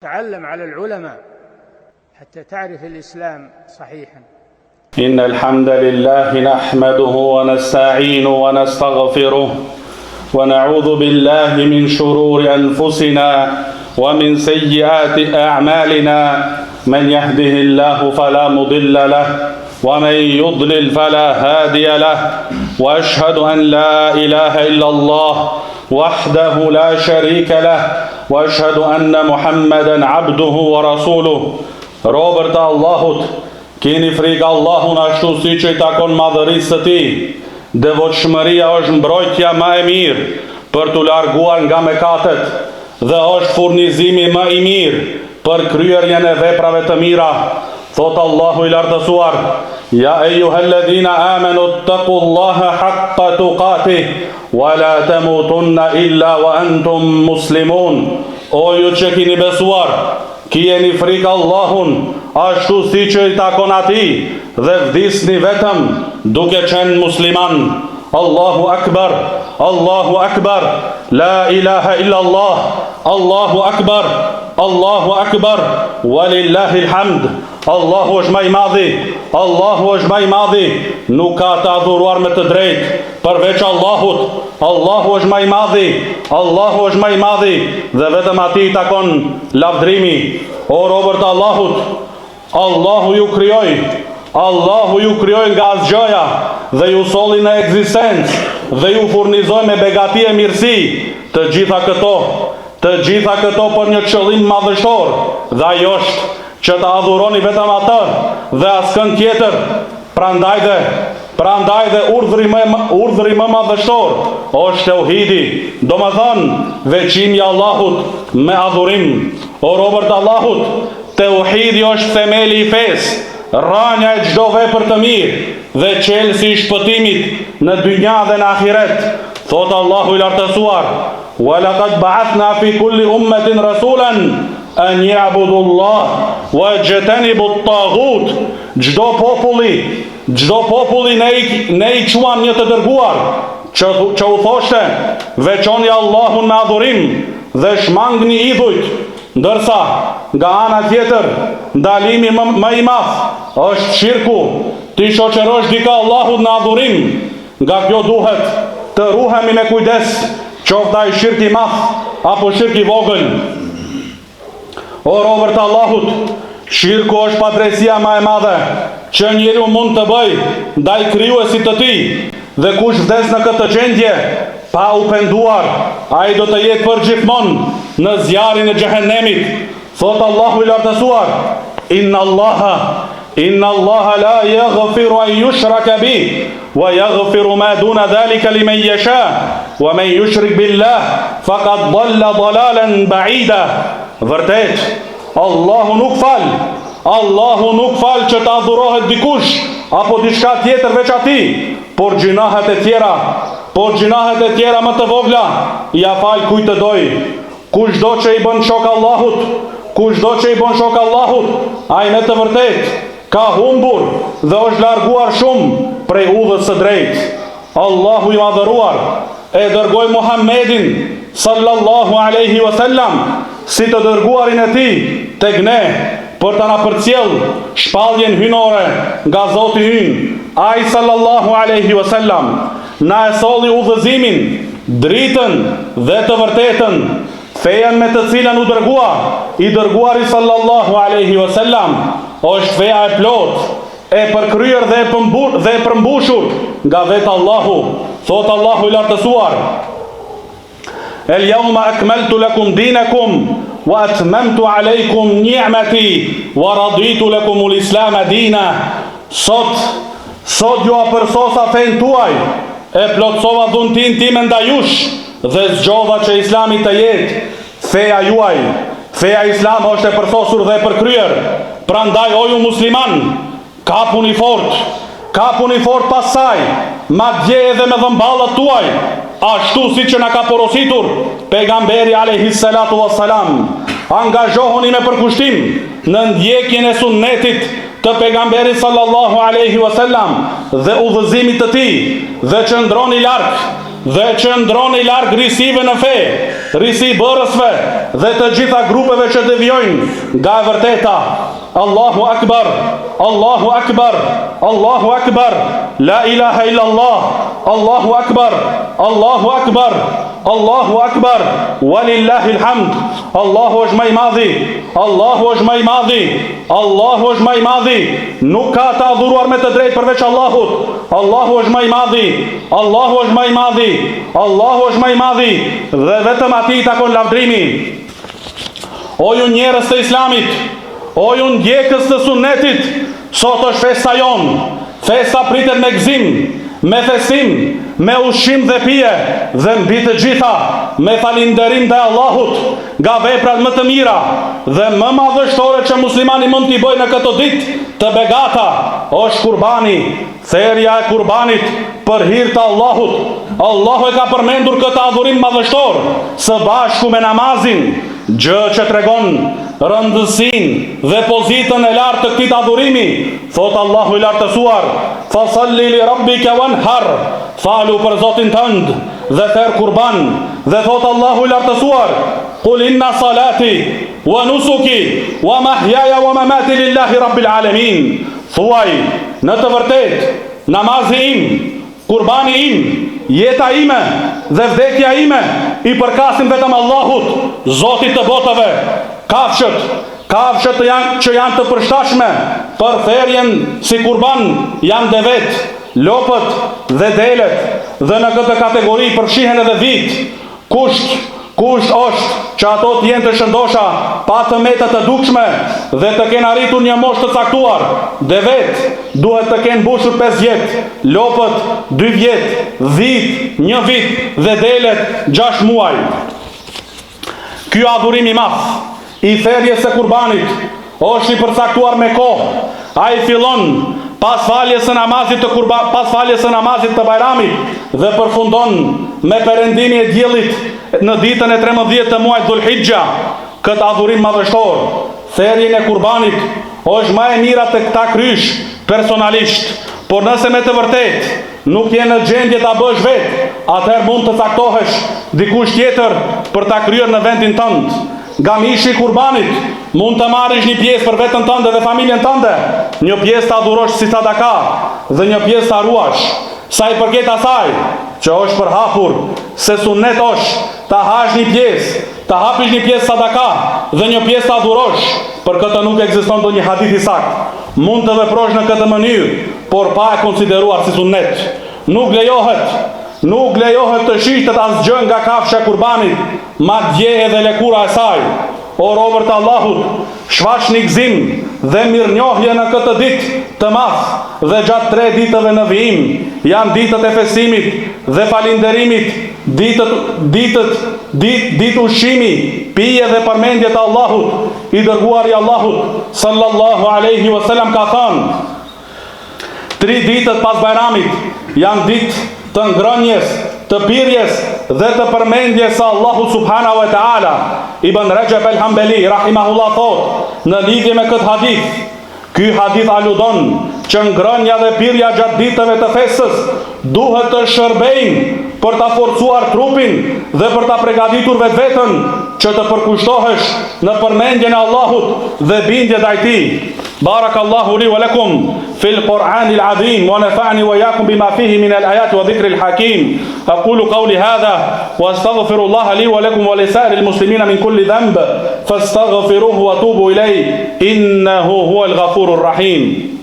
تعلم على العلماء حتى تعرف الإسلام صحيحا. إن الحمد لله نحمده ونستعينه ونستغفره ونعوذ بالله من شرور أنفسنا ومن سيئات أعمالنا من يهده الله فلا مضل له ومن يضلل فلا هادي له وأشهد أن لا إله إلا الله وحده لا شريك له وأشهد أن محمدا عبده ورسوله. Robërt e Allahut, keni frikë Allahun ashtu si që i takon madhërisë së tij. Devotshmëria është mbrojtja më e mirë për t'u larguar nga mëkatet dhe është furnizimi më i mirë për kryerjen e veprave të mira. Thot Allahu i lartësuar: Ja ejuhalladhina amanu taqullaha haqqa tuqatih wa la tamutunna illa wa antum muslimun. O ju që keni besuar, kjeni frikë Allahun ashtu si që i takon atij dhe vdisni vetëm duke qenë musliman. Allahu Akbar, Allahu Akbar, la ilaha illallah, Allahu Akbar, Allahu Akbar, walillahi alhamd. Allahu është më i madhi, Allahu është më i madhi, nuk ka të adhuruar me të drejtë përveç Allahut. Allahu është më i madhi, Allahu është më i madhi dhe vetëm atij takon lavdrimi. O robërt e Allahut, Allahu ju krijoi, Allahu ju krijoi nga asgjëja dhe ju solli në ekzistencë dhe ju furnizoi me begati e mirësi. Të gjitha këto për një qëllim madhështor, dhe ajo është që të adhuroni vetëm atë dhe askën tjetër. Prandaj dhe urdhri më madhështor është tauhidi, domethënë veçimi i Allahut me adhurim. O robërt e Allahut, tauhidi është themeli i fesë, rranja e çdo vepër të mirë dhe çelësi i shpëtimit në dynja dhe në ahiret. Thot Allahu i lartësuar: Wa laqad ba'athna fi kulli ummatin rasulan an ya'budu Allah wa yajtanibu at-taghut. Çdo populli ne i quam një të dërguar që u thoshte: veçoni Allahun me adhurim dhe shmangni idhujt. Ndërsa nga ana tjetër ndalimi më i madh është shirku, ti shoqërosh dikë Allahut në adhurim. Nga kjo duhet të ruhemi me kujdes, qoftë ai shirk i madh apo shirk i vogël. O robërt e Allahut, shirku është padrejtia më e madhe që njeriu mund të bëjë ndaj krijuesit të tij, dhe kush vdes në këtë gjendje pa u penduar, ai do të jetë përgjithmonë në zjarrin e xhehenemit. Thot Allahu i lartësuar: Inna Allaha la yaghfiru an yushraka bihi wa yaghfiru ma duna dhalika liman yasha wa man yushrik billah faqad dhalla dhalalan ba'ida. Vërtet, Allahu nuk fal që të adhurohet dikush apo diçka tjetër veç atij, por gjinahet e tjera më të vogla ja fal kujt të doj. Kushdo që i bën shok Allahut, ai në të vërtet ka humbur dhe është larguar shumë prej udhës së drejtë. Allahu i madhëruar e dërgoi Muhammedin sallallahu alaihi wasallam si të dërguarin e tij tek ne për të na përcjell shpalljen hynore nga Zoti ynë. Ai sallallahu alaihi wasallam na e solli udhëzimin, dritën dhe të vërtetën, fejan me të cilën u dërgua i dërguari sallallahu alaihi wasallam është feja e plot, e përkryer dhe e përmbushur nga vetë Allahu. Thot Allahu i lartësuar: El yawma akmaltu lakum dinakum wa atmamtu alaykum ni'mati wa raditu lakum al-islam dina. Sot ju apërsosa fen tuaj, e plotsova dhuntin time ndaj jush dhe zgjodha që Islami të jetë feja juaj. Feja Islam është e përsosur dhe e përkryer. Prandaj o ju musliman, kapuni fort pas saj, madje edhe me dhëmballat tuaj, ashtu si që na ka porositur pejgamberi alayhis salatu wassalam. Angazhohuni me përkushtim në ndjekjen e sunnetit të pejgamberit sallallahu alaihi wasallam dhe udhëzimit të tij, dhe qëndroni larg risive në fe, risi bërësve dhe të gjitha grupeve që devijojnë nga e vërteta. Allahu Akbar, Allahu Akbar, Allahu Akbar, la ilaha illallah, Allahu Akbar, Allahu Akbar, Allahu Akbar, walillahi alhamd. Allahu është më i madhi, Allahu është më i madhi, Allahu është më i madhi. Nuk ka të adhuruar me të drejtë përveç Allahut. Allahu është më i madhi, Allahu është më i madhi, Allahu është më i madhi dhe vetëm atij takon lavdrimi. O ju njerëz të Islamit, o ju ndjekës të sunnetit, sot është festa jonë. Festa pritet me gëzim, me festim, me ushqim dhe pije, dhe mbi të gjitha me falënderim ndaj Allahut nga veprat më të mira dhe më madhështore që muslimani mund t'i bëjë në këtë ditë të begata, është kurbani, therrja e kurbanit për hir të Allahut. Allahu e ka përmendur këtë adhurim madhështor së bashku me namazin, gjë që tregon rëndësinë dhe pozitën e lartë të këtij adhurimi. Thot Allahu i lartësuar: "Fasalli li rabbika wanhar", falu për Zotin tënd dhe therr kurban. Dhe thot Allahu i lartësuar: "Qul inna salati wa nusuki wa mahyaya wa mamati lillahi rabbil alamin." Thuaj, në të vërtetë, namazi im, kurbani im, jeta ime dhe vdekja ime i përkasin vetëm Allahut, Zotit të botëve. Kafshët që janë të përshtatshme për therrjen si kurban janë devet, lopët dhe delet, dhe në këtë kategori përfshihen edhe vit. Kusht është që ato të jenë të shëndosha, pa të meta të dukshme dhe të kenë arritur një moshë të caktuar. Devet duhet të kenë mbushur 5 vjet, lopët 2 vjet, vit 1 vit dhe delet 6 muaj. Ky adhurim i madh i therrjes së kurbanit është i përcaktuar me kohë. Ai fillon pas faljes së namazit të Bajramit dhe përfundon me perëndimin e diellit në ditën e 13 të muajit Dhulhixha. Këtë adhurim madhështor, therrjen e kurbanit, është më e mira të ta krysh personalisht, por nëse me të vërtetë nuk je në gjendje ta bësh vetë, atëherë mund të caktohesh dikush tjetër për ta kryer në vendin tënd. Nga mishi i kurbanit mund të marrësh një pjesë për veten tënde dhe familjen tënde, një pjesë ta adhurosh si sadaka dhe një pjesë ta ruash. Sa i përket asaj që është përhapur, se sunnet është ta hash një pjesë, ta hapish një pjesë sadaka dhe një pjesë ta adhurosh, për këtë nuk ekziston ndonjë hadith i saktë. Mund të veprosh në këtë mënyrë, por pa e konsideruar si sunnet. Nuk lejohet të shitet asgjë nga kafsha e kurbanit, madje edhe lëkura e saj. O robër të Allahut, shfaqni gëzim dhe mirënjohje në këtë ditë të madh dhe gjatë 3 ditëve në vijim. Janë ditët e festimit dhe falënderimit, ditë ushqimi, pije dhe përmendje të Allahut. I dërguari i Allahut sallallahu alaihi wasallam ka thënë: 3 ditët pas Bajramit janë ditë të ngrënjes, të pirjes dhe të përmendjes së Allahut subhanahu wa taala. Ibn Rajab al-Hanbali rahimahullah thot në lidhje me këtë hadith: ky hadith aludon që ngrënja dhe pirja gjatë ditëve të festës duhet të shërbejnë për ta forcuar trupin dhe për ta përgatitur vetveten që të përkushtohesh në përmendjen e Allahut dhe bindje ndaj tij. Barakallahu li wa lakum fil Qur'anil azim wa nafa'ni wa iyyakum bima fihi min al-ayati wa dhikril hakim. Aqulu qawli hadha wa astaghfirullaha li wa lakum wa li sa'iril muslimina min kulli dhanb fastaghfiruhu wa tubu ilayhi innahu huwal ghafurur rahim.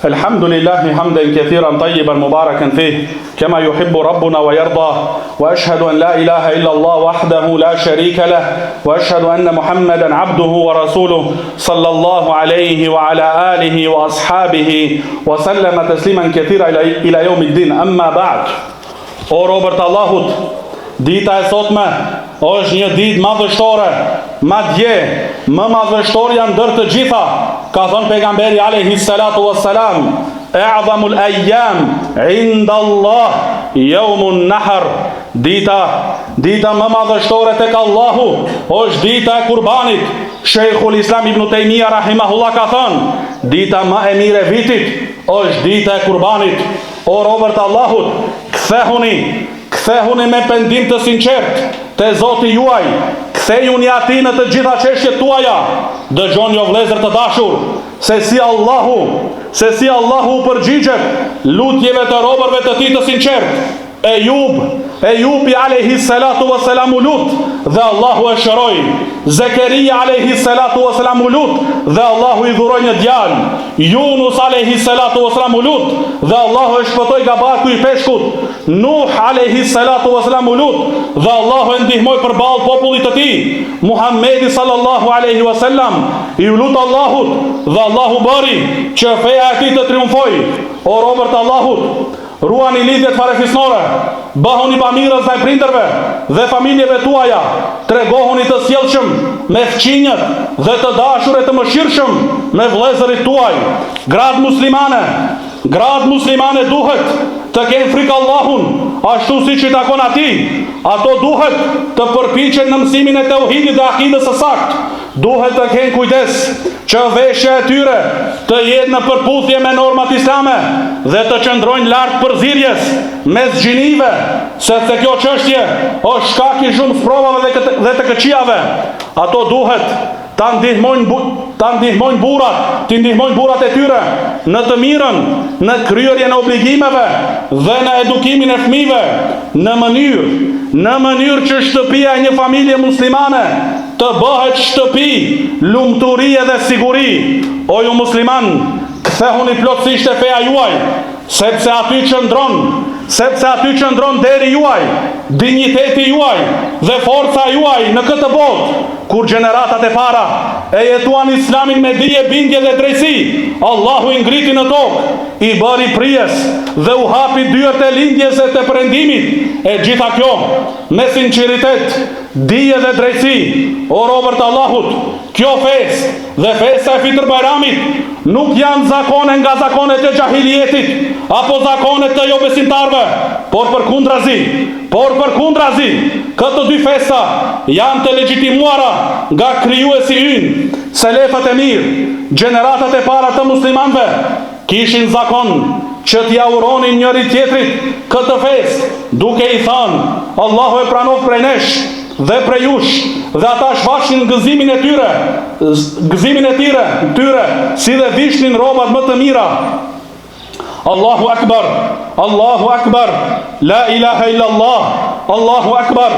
الحمد لله حمدا كثيرا طيبا مباركا فيه كما يحب ربنا ويرضى وأشهد أن لا إله إلا الله وحده لا شريك له وأشهد أن محمدا عبده ورسوله صلى الله عليه وعلى آله وأصحابه وسلم تسليما كثيرا إلى يوم الدين. أما بعد. O robërt Allahut, dita e sotme është një ditë madhështore, madje më madhështore janë ndër të gjitha, ka thënë pejgamberi alayhi salatu wassalam, a'dhamul ayyam inda Allah yawmun nahr, dita më madhështore tek Allahu është dita e kurbanit. Sheikhul Islam Ibn Taymija rahimahullah ka thënë, dita më e mirë e vitit është dita e kurbanit. O robërt e Allahut, kthehuni me pendim të sinqert te Zoti juaj, kthejuni atij në të gjitha çështjet tuaja. Dëgjoni o vëllezër të dashur, se si Allahu u përgjigjet lutjeve të robërve të tij të sinqert. Ejubi alayhi salatu wassalam u lut dhe Allahu e shëroi. Zekeria alayhi salatu wassalam u lut dhe Allahu i dhuroi një djalë. Yunus alayhi salatu wassalam u lut dhe Allahu e shpëtoi nga barku i peshkut. Nuh alayhi salatu wassalam u lut dhe Allahu e ndihmoi përballë popullit të tij. Muhamedi sallallahu alaihi wasallam i lut Allahut dhe Allahu bëri që feja e tij të triumfojë. O robërt e Allahut, ruani lidhjet farefisnore, bëhuni bamirës ndaj prindërve dhe familjeve tuaja, tregohuni të sjellshëm me fqinjët dhe të dashur e të mëshirshëm me vëllezërit tuaj. Gratë muslimane duhet të kenë frikë Allahun, ashtu siç i takon atij. Ato duhet të përpiqen në mësimin e tauhidit dhe akidës së saktë. Duhet të kenë kujdes që veshja e tyre të jetë në përputhje me normat islame dhe të qëndrojnë lart përzierjes mes gjinive, sepse kjo çështje është shkak i shumë sprovave dhe të këqijave. Ato duhet ta ndihmojnë burrat e tyre në të mirën, në kryerjen e obligimeve dhe në edukimin e fëmijëve, në mënyrë që shtëpia e një familje muslimane të bëhet shtëpi lumturie dhe siguri. O ju musliman, kthehuni plotësisht te feja juaj, sepse aty qëndron deri juaj, dinjiteti juaj dhe forca juaj në këtë botë. Kur gjeneratat e para e jetuan islamin me dije, bindje dhe drejtësi, Allahu i ngriti në tokë, i bëri prijes dhe u hapi dyert e lindjes e të perëndimit. E gjitha kjo me sinqeritet, dije dhe drejtësi. O robërt e Allahut, kjo festë dhe festa e Fitr Bajramit nuk janë zakone nga zakonet e xahilietit apo zakonet të jo besimtarve, por përkundrazi, këto dy festa janë të legjitimuara nga krijuesi ynë. Selefët e mirë, gjeneratat e para të muslimanëve, kishin zakon që t'ia uronin njëri tjetrit këtë festë, duke i thënë: Allahu e pranov prej nesh dhe prej jush, dhe ata shfaqnin gëzimin e tyre, si dhe vishnin rrobat më të mira. Allahu Akbar, la ilaha illallah, Allahu Akbar,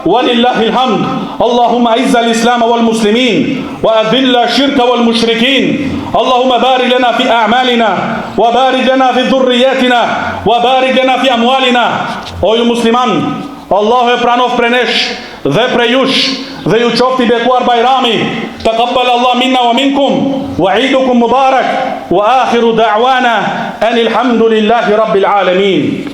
walillahi alhamd. Allahumma izza al-islam wal muslimin wa adilla shirka wal mushrikin. Allahumma barik lana fi a'malina wa barik lana fi dhurriyyatina wa barik lana fi amwalina. O ju musliman, Allahu e pranov prej nesh dhe prej jush, dhe ju qofti bekuar Bajrami. Taqabbal Allah minna wa minkum wa idukum mubarak wa akhiru da'wana anil hamdulillahi rabbil alamin.